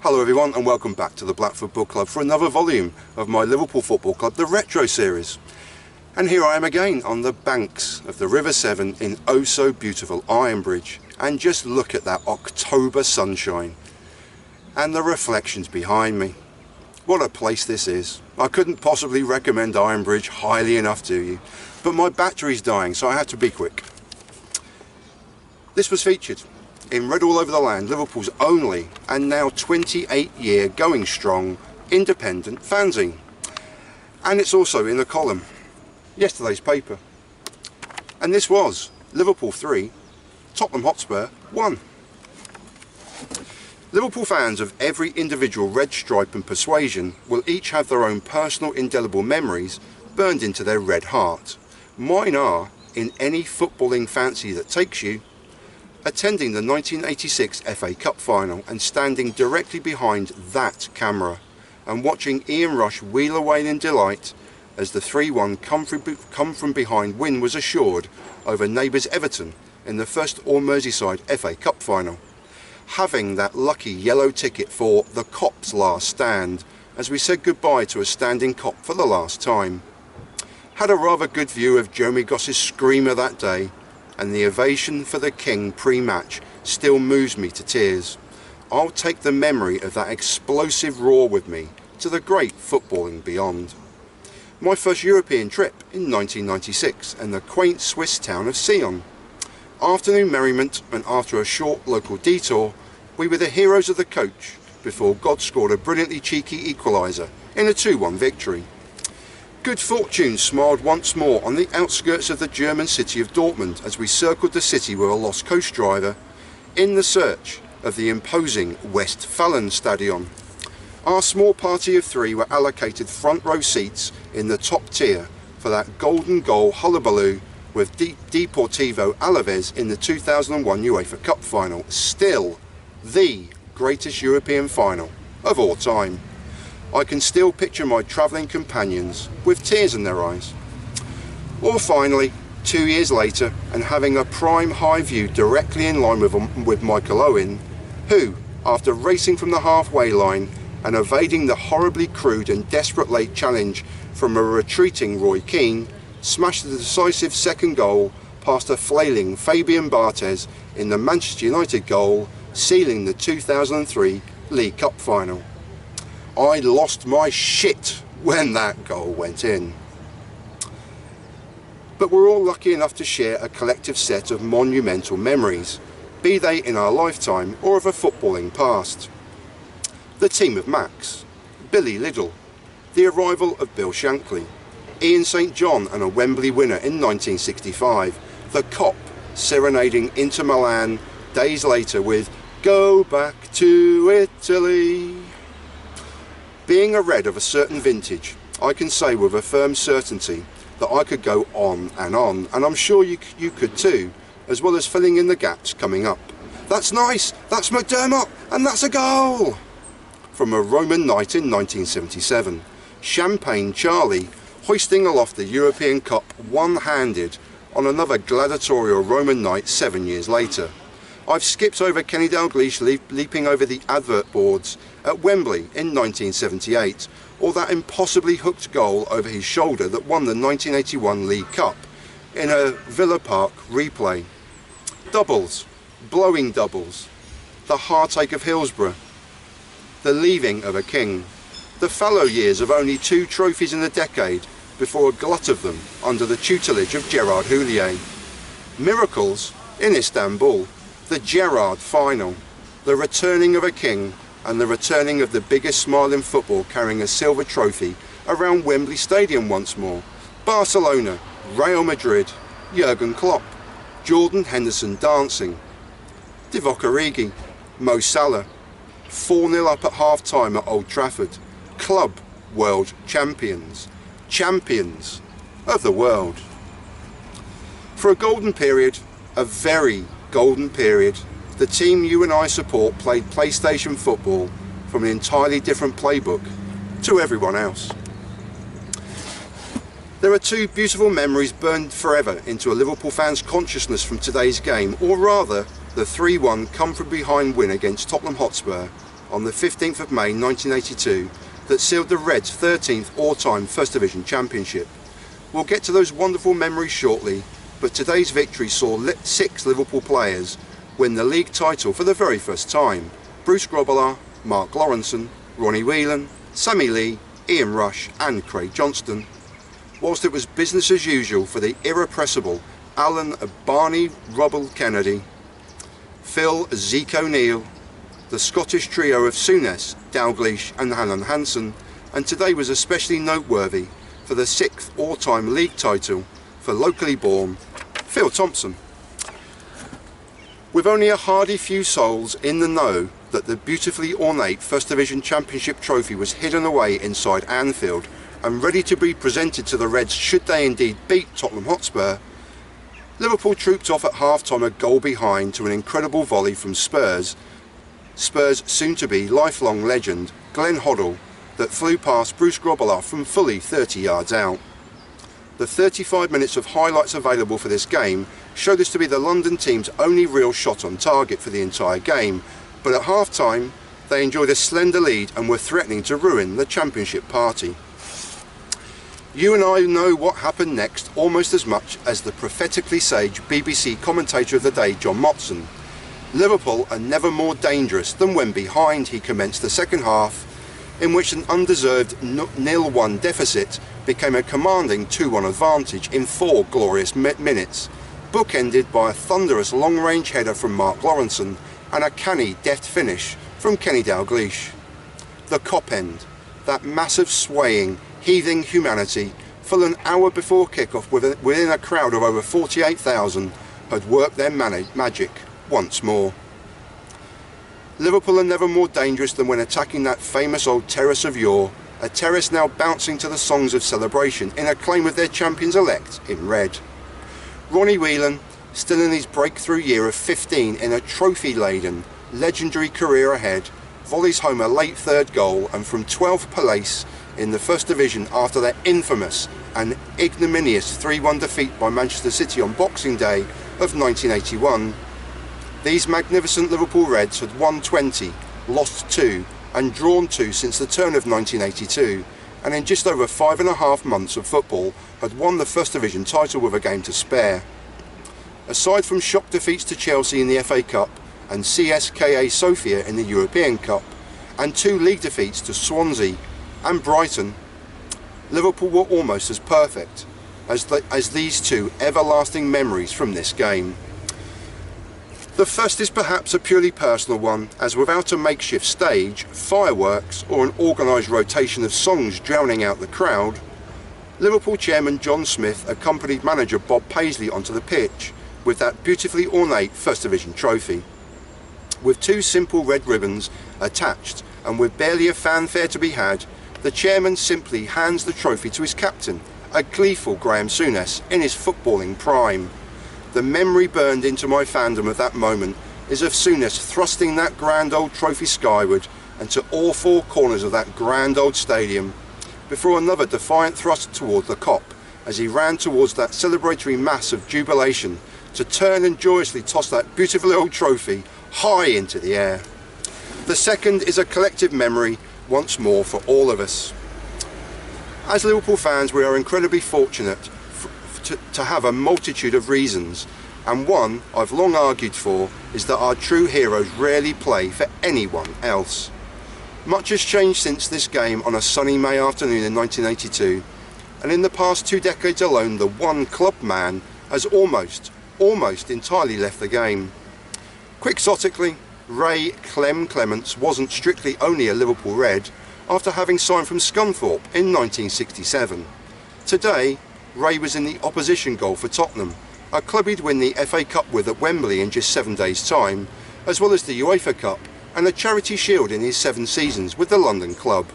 Hello everyone and welcome back to the Black Football Club for another volume of my Liverpool Football Club, the Retro Series. And here I am again on the banks of the River Severn in oh so beautiful Ironbridge. And just look at that October sunshine and the reflections behind me. What a place this is. I couldn't possibly recommend Ironbridge highly enough to you, but my battery's dying so I had to be quick. This was featured in Read All Over the Land, Liverpool's only and now 28-year going strong independent fanzine. And it's also in the column, yesterday's paper. And this was Liverpool 3, Tottenham Hotspur 1. Liverpool fans of every individual red stripe and persuasion will each have their own personal indelible memories burned into their red heart. Mine are, in any footballing fancy that takes you, attending the 1986 FA Cup Final and standing directly behind that camera and watching Ian Rush wheel away in delight as the 3-1 come from behind win was assured over neighbours Everton in the first Merseyside FA Cup Final. Having that lucky yellow ticket for the Cop's last stand as we said goodbye to a standing Cop for the last time. Had a rather good view of Jeremy Goss's screamer that day, and the ovation for the King pre-match still moves me to tears. I'll take the memory of that explosive roar with me to the great footballing beyond. My first European trip in 1996 and the quaint Swiss town of Sion. Afternoon merriment, and after a short local detour, we were the heroes of the coach before God scored a brilliantly cheeky equaliser in a 2-1 victory. Good fortune smiled once more on the outskirts of the German city of Dortmund as we circled the city with a lost coach driver in the search of the imposing Westfalenstadion. Our small party of 3 were allocated front row seats in the top tier for that golden goal hullabaloo with Deportivo Alaves in the 2001 UEFA Cup Final, still the greatest European final of all time. I can still picture my travelling companions with tears in their eyes. Or finally, 2 years later, and having a prime high view directly in line with Michael Owen, who, after racing from the halfway line and evading the horribly crude and desperate late challenge from a retreating Roy Keane, smashed the decisive second goal past a flailing Fabian Barthez in the Manchester United goal, sealing the 2003 League Cup Final. I lost my shit when that goal went in. But we're all lucky enough to share a collective set of monumental memories, be they in our lifetime or of a footballing past. The team of Max, Billy Liddell, the arrival of Bill Shankly, Ian St John and a Wembley winner in 1965, the Cop serenading Inter Milan days later with "Go back to Italy." Being a Red of a certain vintage, I can say with a firm certainty that I could go on, and I'm sure you could too, as well as filling in the gaps coming up. That's nice, that's McDermott, and that's a goal! From a Roman night in 1977, Champagne Charlie hoisting aloft the European Cup one-handed on another gladiatorial Roman night 7 years later. I've skipped over Kenny Dalglish leaping over the advert boards at Wembley in 1978, or that impossibly hooked goal over his shoulder that won the 1981 League Cup in a Villa Park replay. Doubles, blowing doubles, the heartache of Hillsborough, the leaving of a king, the fallow years of only 2 trophies in a decade before a glut of them under the tutelage of Gerard Houllier. Miracles in Istanbul, the Gerrard final, the returning of a king and the returning of the biggest smile in football carrying a silver trophy around Wembley Stadium once more. Barcelona, Real Madrid, Jurgen Klopp, Jordan Henderson dancing, Divock Origi, Mo Salah, 4-0 up at half-time at Old Trafford, club world champions, champions of the world. For a golden period, a very golden period, the team you and I support played PlayStation football from an entirely different playbook to everyone else. There are 2 beautiful memories burned forever into a Liverpool fan's consciousness from today's game, or rather the 3-1 come from behind win against Tottenham Hotspur on the 15th of May 1982 that sealed the Reds' 13th all-time First Division Championship. We'll get to those wonderful memories shortly, but today's victory saw 6 Liverpool players win the league title for the very first time. Bruce Grobbelaar, Mark Lawrenson, Ronnie Whelan, Sammy Lee, Ian Rush and Craig Johnston. Whilst it was business as usual for the irrepressible Alan Barney Rubble Kennedy, Phil Zeke O'Neill, the Scottish trio of Souness, Dalglish and Alan Hansen, and today was especially noteworthy for the 6th all-time league title for locally born Phil Thompson. With only a hardy few souls in the know that the beautifully ornate First Division Championship trophy was hidden away inside Anfield and ready to be presented to the Reds should they indeed beat Tottenham Hotspur, Liverpool trooped off at half-time a goal behind to an incredible volley from Spurs' soon-to-be lifelong legend Glenn Hoddle that flew past Bruce Grobbelaar from fully 30 yards out. The 35 minutes of highlights available for this game show this to be the London team's only real shot on target for the entire game, but at half-time they enjoyed a slender lead and were threatening to ruin the championship party. You and I know what happened next almost as much as the prophetically sage BBC commentator of the day, John Motson. Liverpool are never more dangerous than when behind, he commenced the second half, in which an undeserved 0-1 deficit became a commanding 2-1 advantage in 4 glorious minutes, bookended by a thunderous long-range header from Mark Lawrenson and a canny, deft finish from Kenny Dalglish. The Kop end, that massive swaying, heaving humanity, full an hour before kick-off within a crowd of over 48,000, had worked their magic once more. Liverpool are never more dangerous than when attacking that famous old terrace of yore, a terrace now bouncing to the songs of celebration in acclaim of their champions-elect in red. Ronnie Whelan, still in his breakthrough year of 15 in a trophy-laden, legendary career ahead, volleys home a late third goal and from 12th place in the First Division after their infamous and ignominious 3-1 defeat by Manchester City on Boxing Day of 1981. These magnificent Liverpool Reds had won 20, lost 2 and drawn 2 since the turn of 1982, and in just over 5.5 months of football had won the First Division title with a game to spare. Aside from shock defeats to Chelsea in the FA Cup and CSKA Sofia in the European Cup, and 2 league defeats to Swansea and Brighton, Liverpool were almost as perfect as these 2 everlasting memories from this game. The first is perhaps a purely personal one, as without a makeshift stage, fireworks or an organised rotation of songs drowning out the crowd, Liverpool chairman John Smith accompanied manager Bob Paisley onto the pitch with that beautifully ornate First Division trophy. With 2 simple red ribbons attached and with barely a fanfare to be had, the chairman simply hands the trophy to his captain, a gleeful Graham Souness in his footballing prime. The memory burned into my fandom of that moment is of Souness thrusting that grand old trophy skyward and to all 4 corners of that grand old stadium, before another defiant thrust toward the Kop as he ran towards that celebratory mass of jubilation to turn and joyously toss that beautiful old trophy high into the air. The second is a collective memory once more for all of us. As Liverpool fans, we are incredibly fortunate to have a multitude of reasons, and one I've long argued for is that our true heroes rarely play for anyone else. Much has changed since this game on a sunny May afternoon in 1982, and in the past 2 decades alone the one club man has almost entirely left the game. Quixotically, Ray Clem Clements wasn't strictly only a Liverpool Red after having signed from Scunthorpe in 1967. Today, Ray was in the opposition goal for Tottenham, a club he'd win the FA Cup with at Wembley in just 7 days' time, as well as the UEFA Cup and the Charity Shield in his 7 seasons with the London club.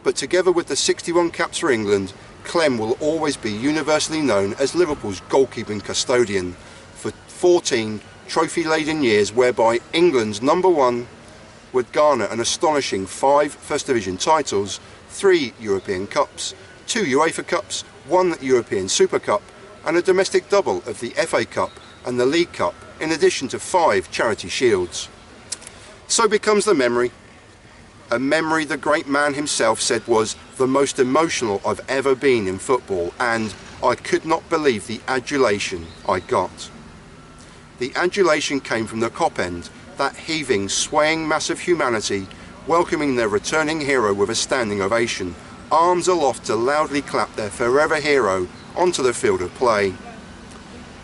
But together with the 61 caps for England, Clem will always be universally known as Liverpool's goalkeeping custodian for 14 trophy-laden years whereby England's #1 would garner an astonishing 5 First Division titles, 3 European Cups, 2 UEFA Cups, 1 European Super Cup and a domestic double of the FA Cup and the League Cup, in addition to 5 Charity Shields. So becomes the memory. A memory the great man himself said was the most emotional I've ever been in football, and I could not believe the adulation I got. The adulation came from the Kop end, that heaving, swaying mass of humanity welcoming their returning hero with a standing ovation, arms aloft to loudly clap their forever hero onto the field of play.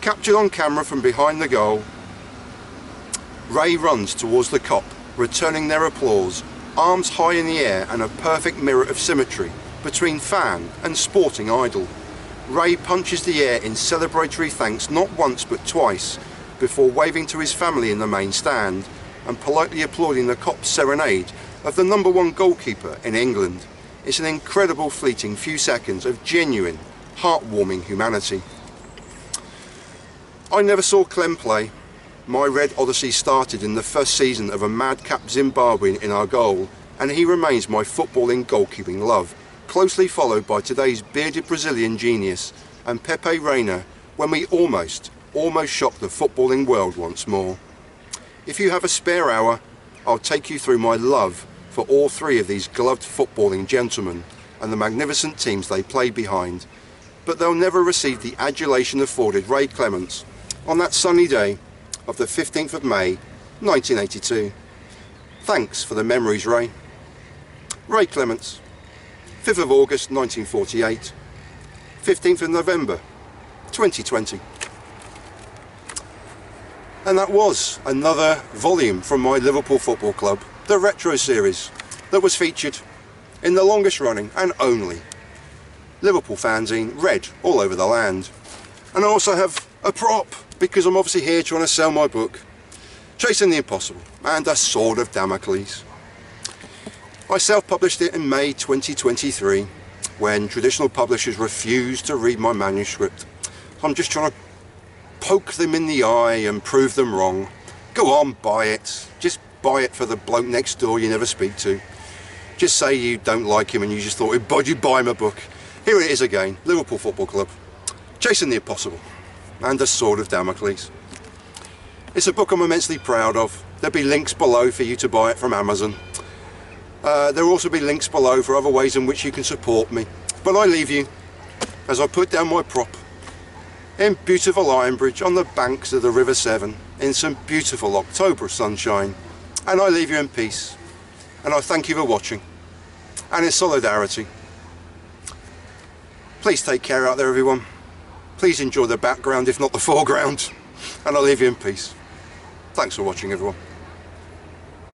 Captured on camera from behind the goal, Ray runs towards the Kop, returning their applause, arms high in the air and a perfect mirror of symmetry between fan and sporting idol. Ray punches the air in celebratory thanks not once but twice, before waving to his family in the main stand and politely applauding the Kop's serenade of the #1 goalkeeper in England. It's an incredible fleeting few seconds of genuine, heartwarming humanity. I never saw Clem play. My Red Odyssey started in the first season of a madcap Zimbabwean in our goal, and he remains my footballing goalkeeping love, closely followed by today's bearded Brazilian genius and Pepe Reina, when we almost shocked the footballing world once more. If you have a spare hour, I'll take you through my love for all three of these gloved footballing gentlemen and the magnificent teams they play behind, but they'll never receive the adulation afforded Ray Clements on that sunny day of the 15th of May 1982. Thanks for the memories, Ray. Ray Clements, 5th of August 1948, 15th of November 2020. And that was another volume from my Liverpool Football Club, the Retro Series, that was featured in the longest running and only Liverpool fanzine read all over the land. And I also have a prop, because I'm obviously here trying to sell my book, Chasing the Impossible and a Sword of Damocles. I self-published it in May 2023 when traditional publishers refused to read my manuscript. I'm just trying to poke them in the eye and prove them wrong. Go on, buy it. Just buy it for the bloke next door you never speak to. Just say you don't like him and you just thought you'd buy him a book. Here it is again, Liverpool Football Club, Chasing the Impossible and a Sword of Damocles. It's a book I'm immensely proud of. There'll be links below for you to buy it from Amazon. There'll also be links below for other ways in which you can support me. But I leave you, as I put down my prop, in beautiful Ironbridge on the banks of the River Severn in some beautiful October sunshine. And I leave you in peace. And I thank you for watching. And in solidarity. Please take care out there, everyone. Please enjoy the background, if not the foreground. And I'll leave you in peace. Thanks for watching, everyone.